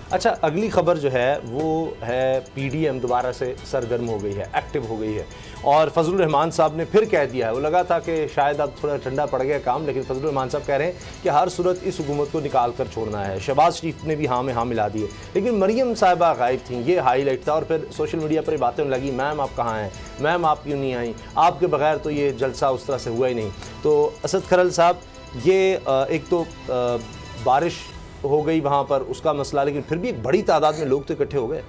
अच्छा, अगली खबर जो है वो है पीडीएम दोबारा से सरगर्म हो गई है, एक्टिव हो गई है और फजलुर रहमान साहब ने फिर कह दिया है, वो लगा था कि शायद अब थोड़ा ठंडा पड़ गया काम, लेकिन फजलुर रहमान साहब कह रहे हैं कि हर सूरत इस हुकूमत को निकाल कर छोड़ना है। शहबाज शरीफ ने भी हाँ में हाँ मिला दिए, लेकिन मरियम साहिबा गायब थी, ये हाईलाइट था और फिर सोशल मीडिया पर बातें होने लगी, मैम आप कहाँ हैं, मैम आप क्यों नहीं आई, आपके बगैर तो ये जलसा उस तरह से हुआ ही नहीं। तो असद खरल साहब, ये एक तो बारिश हो गई वहाँ पर उसका मसला, लेकिन फिर भी एक बड़ी तादाद में लोग तो इकट्ठे हो गए।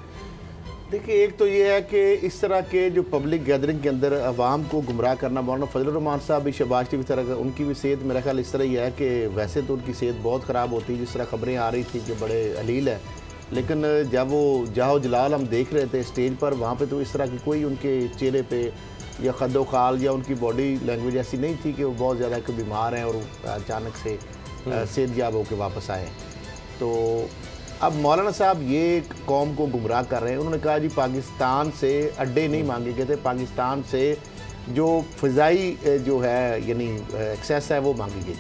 देखिए, एक तो ये है कि इस तरह के जो पब्लिक गैदरिंग के अंदर अवाम को गुमराह करना, मौलाना फजलुर रहमान साहब भी, शहबाज शरीफ की तरह, उनकी भी सेहत मेरा ख्याल इस तरह ही है कि वैसे तो उनकी सेहत बहुत ख़राब होती है, जिस तरह खबरें आ रही थी कि बड़े अलील है, लेकिन जब वो जाहो जलाल हम देख रहे थे स्टेज पर, वहाँ पर तो इस तरह की कोई उनके चेहरे पर या खद्दो खाल या उनकी बॉडी लैंग्वेज ऐसी नहीं थी कि वो बहुत ज़्यादा बीमार हैं और अचानक से सेहतयाब होकर वापस आए। तो अब मौलाना साहब ये कौम को गुमराह कर रहे हैं। उन्होंने कहा जी पाकिस्तान से अड्डे नहीं मांगे गए थे, पाकिस्तान से जो फ़िज़ाई जो है यानी एक्सेस है वो मांगी गई,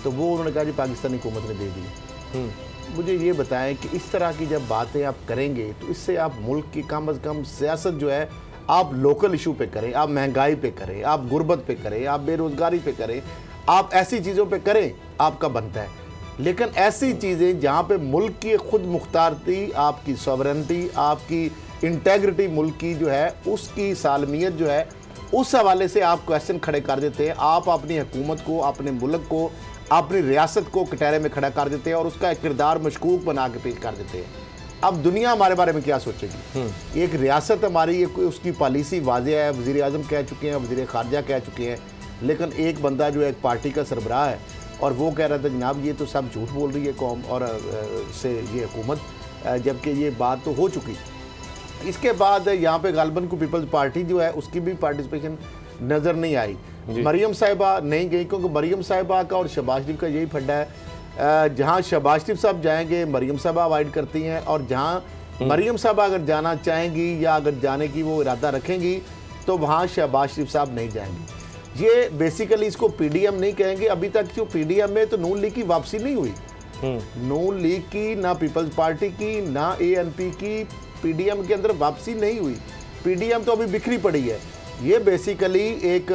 तो वो उन्होंने कहा जी पाकिस्तानी हुकूमत ने दे दी। मुझे ये बताएं कि इस तरह की जब बातें आप करेंगे तो इससे आप मुल्क की कम अज़ कम सियासत जो है आप लोकल इशू पे करें, आप महंगाई पे करें, आप गुर्बत पे करें, आप बेरोज़गारी पे करें, आप ऐसी चीज़ों पे करें, आपका बनता है। लेकिन ऐसी चीज़ें जहाँ पे मुल्क की खुद मुख्तारती, आपकी सॉवरेनिटी, आपकी इंटेग्रिटी मुल्क की जो है उसकी सालमियत जो है उस हवाले से आप क्वेश्चन खड़े कर देते हैं, आप अपनी हुकूमत को, अपने मुल्क को, अपनी रियासत को कटहरे में खड़ा कर देते हैं और उसका एक किरदार मशकूक बना के पेश कर देते हैं। अब दुनिया हमारे बारे में क्या सोचेगी? एक रियासत हमारी, उसकी पॉलिसी वाज़ेह है, वज़ीर आज़म कह चुके हैं, वज़ीर ख़ारजा कह चुके हैं, लेकिन एक बंदा जो है एक पार्टी का सरबराह है और वो कह रहा था जनाब ये तो सब झूठ बोल रही है कौम और से ये हुकूमत, जबकि ये बात तो हो चुकी। इसके बाद यहाँ पे गालबन को पीपल्स पार्टी जो है उसकी भी पार्टिसिपेशन नज़र नहीं आई। मरियम साहिबा नहीं गई क्योंकि मरियम साहिबा का और शहबाज शरीफ का यही फड्डा है, जहाँ शहबाज शरीफ साहब जाएंगे मरियम साहिबा अवॉइड करती हैं, और जहाँ मरियम साहिबा अगर जाना चाहेंगी या अगर जाने की वो इरादा रखेंगी तो वहाँ शहबाज शरीफ साहब नहीं जाएंगी। ये बेसिकली इसको पीडीएम नहीं कहेंगे। अभी तक जो पीडीएम में तो नून लीग की वापसी नहीं हुई, नून लीग की, ना पीपल्स पार्टी की, ना एएनपी की, पीडीएम के अंदर वापसी नहीं हुई। पीडीएम तो अभी बिखरी पड़ी है। ये बेसिकली एक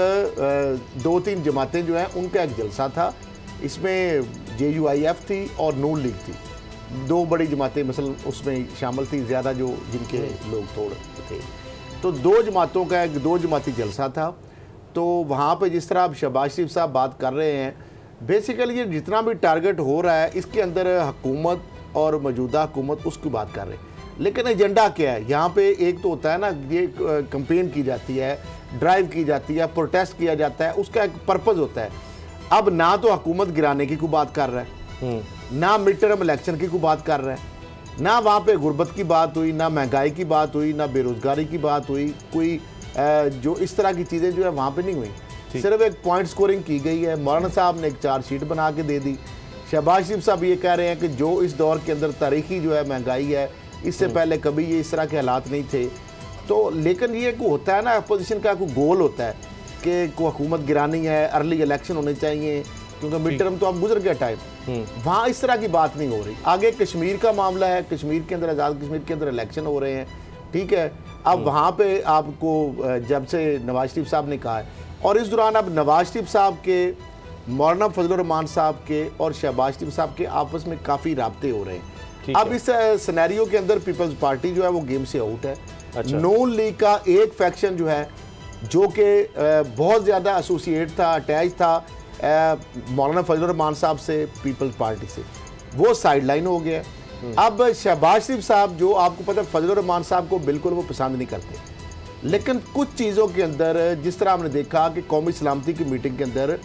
2-3 जमातें जो हैं उनका एक जलसा था, इसमें JUIF थी और नून लीग थी, 2 बड़ी जमातें मसलन उसमें शामिल थी, ज़्यादा जो जिनके लोग थोड़े थे, तो 2 जमातों का एक 2 जमाती जलसा था। तो वहाँ पे जिस तरह अब शहबाज शरीफ साहब बात कर रहे हैं, बेसिकली ये जितना भी टारगेट हो रहा है इसके अंदर हुकूमत और मौजूदा हुकूमत उसकी बात कर रहे हैं, लेकिन एजेंडा क्या है यहाँ पे? एक तो होता है ना, ये कंपेन की जाती है, ड्राइव की जाती है, प्रोटेस्ट किया जाता है, उसका एक पर्पज़ होता है। अब ना तो हुकूमत गिराने की कोई बात कर रहा है, ना मिड टर्म इलेक्शन की कोई बात कर रहा है, ना वहाँ पर गुर्बत की बात हुई, ना महंगाई की बात हुई, ना बेरोज़गारी की बात हुई, कोई जो इस तरह की चीज़ें जो है वहाँ पे नहीं हुई। सिर्फ एक पॉइंट स्कोरिंग की गई है। मौलाना साहब ने एक चार्जशीट बना के दे दी। शहबाज शरीफ साहब ये कह रहे हैं कि जो इस दौर के अंदर तारीखी जो है महंगाई है, इससे पहले कभी ये इस तरह के हालात नहीं थे। तो लेकिन ये को होता है ना, अपोजिशन का कोई गोल होता है कि को हुकूमत गिरानी है, अर्ली इलेक्शन होने चाहिए, क्योंकि मिड टर्म तो अब गुजर गया टाइम। वहाँ इस तरह की बात नहीं हो रही। आगे कश्मीर का मामला है, कश्मीर के अंदर, आज़ाद कश्मीर के अंदर इलेक्शन हो रहे हैं, ठीक है। अब वहाँ पे आपको जब से नवाज शरीफ साहब ने कहा है, और इस दौरान अब नवाज शरीफ साहब के, मौलाना फजलुर रहमान साहब के और शहबाज शरीफ साहब के आपस में काफ़ी राब्ते हो रहे हैं। अब इस सिनेरियो के अंदर पीपल्स पार्टी जो है वो गेम से आउट है। अच्छा। नून लीग का एक फैक्शन जो है जो कि बहुत ज़्यादा एसोसिएट था, अटैच था मौलाना फजलुर रहमान साहब से, पीपल्स पार्टी से, वो साइडलाइन हो गया। अब शहबाज शरीफ साहब, जो आपको पता है फजलुर रहमान साहब को बिल्कुल वो पसंद नहीं करते, लेकिन कुछ चीज़ों के अंदर जिस तरह हमने देखा कि कौमी सलामती की मीटिंग के अंदर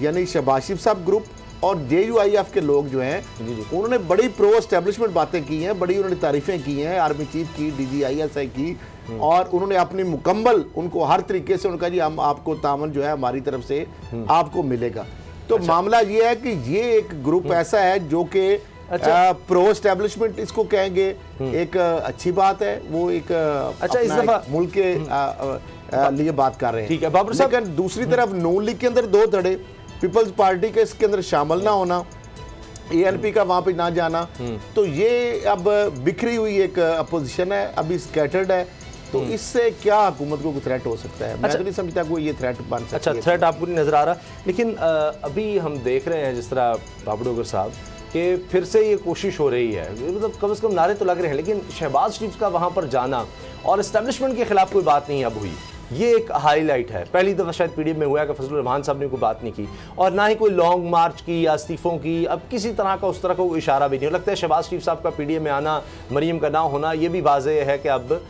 यानी शहबाज शरीफ साहब ग्रुप और JUIF के लोग जो हैं उन्होंने बड़ी प्रो एस्टेब्लिशमेंट बातें की हैं, बड़ी उन्होंने तारीफ़ें की हैं, आर्मी चीफ की, DGISI की, और उन्होंने अपनी मुकम्मल उनको हर तरीके से उनका जी हम आपको तामन जो है हमारी तरफ से आपको मिलेगा। तो मामला ये है कि ये एक ग्रुप ऐसा है जो कि प्रो एस्टेब्लिशमेंट इसको कहेंगे, एक अच्छी बात है, वो एक अच्छा इस दफा मुल्क के लिए बात कर रहे हैं, ठीक है बाबर साहब। दूसरी तरफ नून लीग के अंदर 2 धड़े, पीपल्स पार्टी के इसके अंदर शामिल ना होना, ANP का वहाँ पे ना जाना, तो ये अब बिखरी हुई एक अपोजिशन है, अभी स्कैटर्ड है, तो इससे क्या हुकूमत को थ्रेट हो सकता है? मैं तो नहीं समझता कोई ये थ्रेट बन सकता है। अच्छा, थ्रेट आपको नहीं नजर आ रहा, लेकिन अभी हम देख रहे हैं जिस तरह बाबू डोगर साहब कि फिर से ये कोशिश हो रही है, मतलब कम से कम नारे तो लग रहे हैं, लेकिन शहबाज शरीफ का वहाँ पर जाना और इस्टेब्लिशमेंट के खिलाफ कोई बात नहीं अब हुई, ये एक हाईलाइट है। पहली दफ़ा शायद PDM में हुआ है कि फजलुर रहमान साहब ने कोई बात नहीं की, और ना ही कोई लॉन्ग मार्च की या इस्तीफ़ों की, अब किसी तरह का उस तरह का कोई इशारा भी नहीं। लगता है शहबाज शरीफ साहब का PDM में आना, मरीम का ना होना, ये भी वाज़ेह है कि अब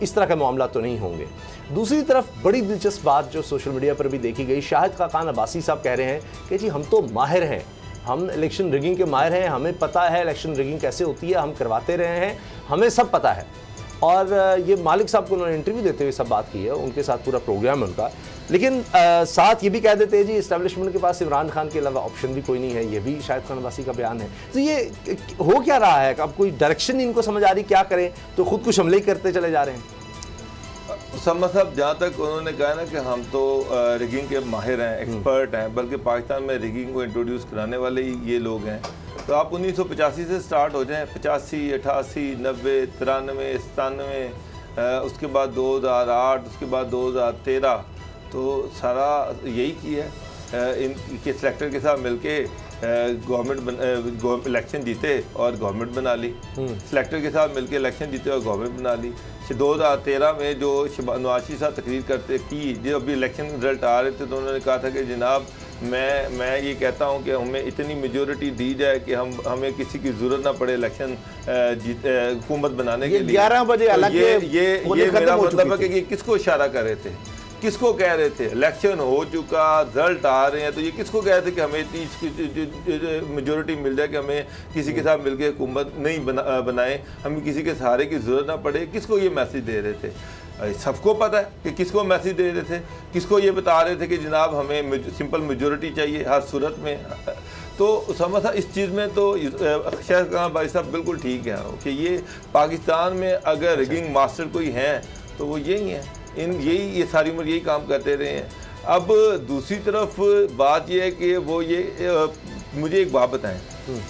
इस तरह के मामला तो नहीं होंगे। दूसरी तरफ बड़ी दिलचस्प बात जो सोशल मीडिया पर भी देखी गई, शाहिद खाकान अब्बासी साहब कह रहे हैं कि जी हम तो माहिर हैं, हम इलेक्शन रिगिंग के माहिर हैं, हमें पता है इलेक्शन रिगिंग कैसे होती है, हम करवाते रहे हैं, हमें सब पता है। और ये मालिक साहब को उन्होंने इंटरव्यू देते हुए सब बात की है, उनके साथ पूरा प्रोग्राम है उनका, लेकिन साथ ये भी कह देते हैं जी इस्टेब्लिशमेंट के पास इमरान खान के अलावा ऑप्शन भी कोई नहीं है, ये भी शाहिद खान अब्बासी का बयान है। तो ये हो क्या रहा है? अब कोई डायरेक्शन इनको समझ आ रही, क्या करें, तो खुद कुछ हमले करते चले जा रहे हैं। उसामा साहब, जहाँ तक उन्होंने कहा ना कि हम तो रिगिंग के माहिर हैं, एक्सपर्ट हैं, बल्कि पाकिस्तान में रिगिंग को इंट्रोड्यूस कराने वाले ही ये लोग हैं, तो आप 1985 से स्टार्ट हो जाएं, 85, 88, 90, 93, 97, उसके बाद 2008, उसके बाद 2013, तो सारा यही किया है। इनके सेलेक्टर के साथ मिलके गवर्नमेंट इलेक्शन जीते और गवर्नमेंट बना ली, सेलेक्टर के साथ मिलके इलेक्शन जीते और गवर्नमेंट बना ली। 2013 में जो नवाज शरीफ साहब तकरीर करते की, जो अभी इलेक्शन रिजल्ट आ रहे थे, तो उन्होंने कहा था कि जनाब मैं ये कहता हूँ कि हमें इतनी मेजोरिटी दी जाए कि हमें किसी की ज़रूरत ना पड़े इलेक्शन हुकूमत बनाने के लिए। 11 बजे ये मेरा मतलब है कि ये किसको इशारा कर रहे थे, किसको कह रहे थे? इलेक्शन हो चुका, रिजल्ट आ रहे हैं, तो ये किसको कह रहे थे कि हमें इतनी मेजोरिटी मिल जाए कि हमें किसी के साथ मिलकर हुकूमत नहीं बनाए, हमें किसी के सहारे की ज़रूरत ना पड़े? किसको ये मैसेज दे रहे थे? सबको पता है कि किसको मैसेज दे रहे थे, किसको ये बता रहे थे कि जनाब हमें सिंपल मेजोरिटी चाहिए हर सूरत में। तो समझ था इस चीज़ में तो शाहिद खान भाई साहब बिल्कुल ठीक है कि ये पाकिस्तान में अगर रिगिंग मास्टर कोई हैं तो वो यही हैं, ये सारी उम्र यही काम करते रहे हैं। अब दूसरी तरफ बात यह है कि वो ये मुझे एक बात बताएं,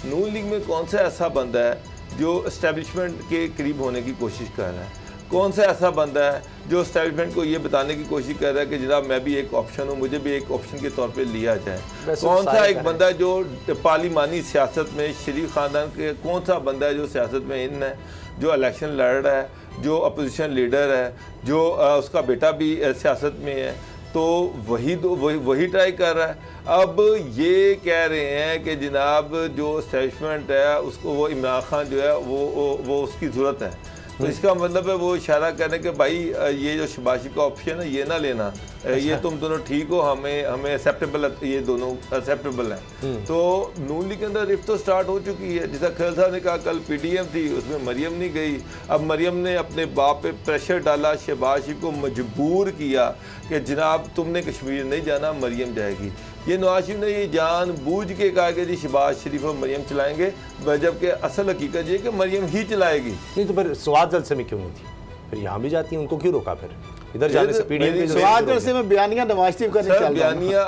नून लीग में कौन सा ऐसा बंदा है जो एस्टेब्लिशमेंट के करीब होने की कोशिश कर रहा है? कौन सा ऐसा बंदा है जो एस्टेब्लिशमेंट को ये बताने की कोशिश कर रहा है कि जनाब मैं भी एक ऑप्शन हूँ, मुझे भी एक ऑप्शन के तौर पे लिया जाए? कौन सा एक बंदा है जो पार्लिमानी सियासत में शरीफ ख़ानदान के, कौन सा बंदा है जो सियासत में इन है, जो इलेक्शन लड़ रहा है, जो अपोजिशन लीडर है, जो उसका बेटा भी सियासत में है, तो वही ट्राई कर रहा है। अब ये कह रहे हैं कि जनाब जो एस्टेब्लिशमेंट है उसको वो इमरान खान जो है वो उसकी ज़रूरत है, तो इसका मतलब है वो इशारा करने के भाई ये जो शहबाज शरीफ का ऑप्शन है ये ना लेना, ये तुम दोनों ठीक हो, हमें एक्सेप्टेबल है, ये दोनों एक्सेप्टेबल हैं। तो नून लीग के अंदर रिफ्त तो स्टार्ट हो चुकी है। जैसा खैल साहब ने कहा कल PDM थी, उसमें मरियम नहीं गई। अब मरियम ने अपने बाप पे प्रेशर डाला, शहबाज शरीफ को मजबूर किया कि जनाब तुमने कश्मीर नहीं जाना, मरियम जाएगी। ये नवाज शरीफ ने ये जानबूझ के कहा कि जी शहबाज शरीफ और मरियम चलाएंगे, जबकि असल हकीकत ये कि मरियम ही चलाएगी। नहीं तो फिर स्वाद जलसे में क्यों नहीं थी? फिर यहाँ भी जाती है, उनको क्यों रोका? फिर इधर जाने से PDM स्वाद जलसे में बयानिया नवाज शरीफ का नहीं चल रहा, बयानिया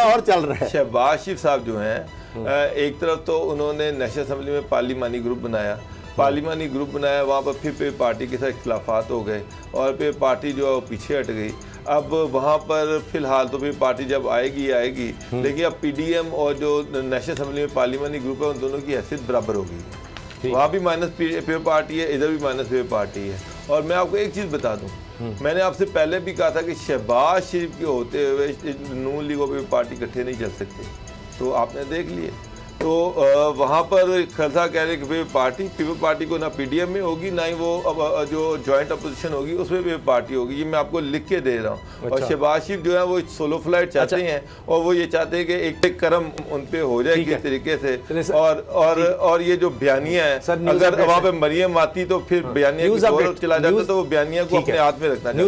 और चल रहा है। शहबाज शरीफ साहब जो हैं, एक तरफ तो उन्होंने नेशनल असम्बली में पार्लिमानी ग्रुप बनाया, वहाँ पर फिर पार्टी के साथ इख्तिलाफात हो गए और फिर पार्टी जो है वो पीछे हट गई। अब वहाँ पर फिलहाल तो फिर पार्टी जब आएगी, लेकिन अब PDM और जो नेशनल असम्बली में पार्लिमानी ग्रुप है उन दोनों की हैसियत बराबर होगी। वहाँ भी माइनस पे पार्टी है, इधर भी माइनस पे पार्टी है। और मैं आपको एक चीज़ बता दूँ, मैंने आपसे पहले भी कहा था कि शहबाज शरीफ के होते हुए नून लीग और पार्टी इकट्ठे नहीं चल सकते, तो आपने देख लिए। तो वहाँ पर खलसा कह रहे कि पीपल पार्टी को ना PDM में होगी, ना ही वो जो जॉइंट अपोजिशन होगी उसमें भी पार्टी होगी। ये मैं आपको लिख के दे रहा हूँ। अच्छा। और शहबाज शरीफ जो है वो सोलो फ्लाइट चाहते हैं और वो ये चाहते हैं कि एक करम उन पे हो जाए किस तरीके से। और ये जो बयानिया है, अगर वहाँ पे मरियम आती तो फिर बयानिया चला जाता, तो वो बयानिया को अपने हाथ में रखना चाहिए।